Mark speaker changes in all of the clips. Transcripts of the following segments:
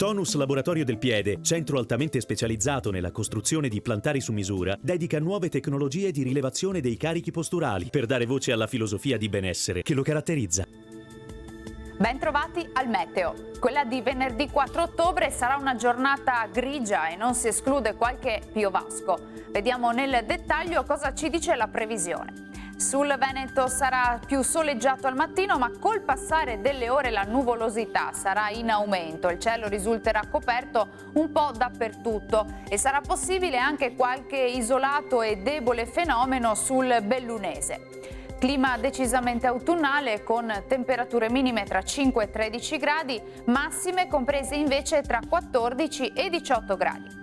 Speaker 1: Tonus Laboratorio del Piede, centro altamente specializzato nella costruzione di plantari su misura, dedica nuove tecnologie di rilevazione dei carichi posturali per dare voce alla filosofia di benessere che lo caratterizza.
Speaker 2: Ben trovati al meteo. Quella di venerdì 4 ottobre sarà una giornata grigia e non si esclude qualche piovasco. Vediamo nel dettaglio cosa ci dice la previsione. Sul Veneto sarà più soleggiato al mattino, ma col passare delle ore la nuvolosità sarà in aumento. Il cielo risulterà coperto un po' dappertutto e sarà possibile anche qualche isolato e debole fenomeno sul Bellunese. Clima decisamente autunnale con temperature minime tra 5 e 13 gradi, massime comprese invece tra 14 e 18 gradi.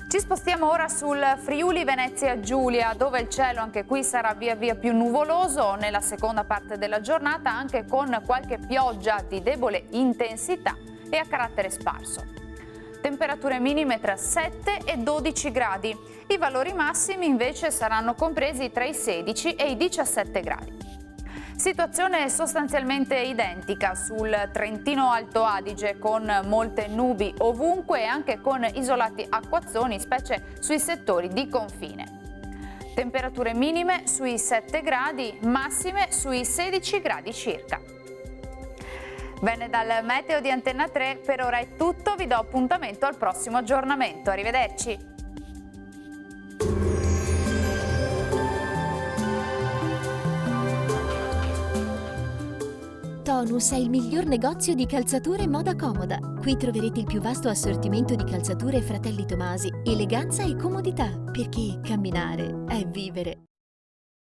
Speaker 2: Ci spostiamo ora sul Friuli Venezia Giulia, dove il cielo anche qui sarà via via più nuvoloso nella seconda parte della giornata, anche con qualche pioggia di debole intensità e a carattere sparso. Temperature minime tra 7 e 12 gradi. I valori massimi invece saranno compresi tra i 16 e i 17 gradi. Situazione sostanzialmente identica sul Trentino Alto Adige, con molte nubi ovunque e anche con isolati acquazzoni, specie sui settori di confine. Temperature minime sui 7 gradi, massime sui 16 gradi circa. Bene, dal meteo di Antenna 3 per ora è tutto, vi do appuntamento al prossimo aggiornamento. Arrivederci!
Speaker 3: Tonus è il miglior negozio di calzature e moda comoda. Qui troverete il più vasto assortimento di calzature Fratelli Tomasi, eleganza e comodità, perché camminare è vivere.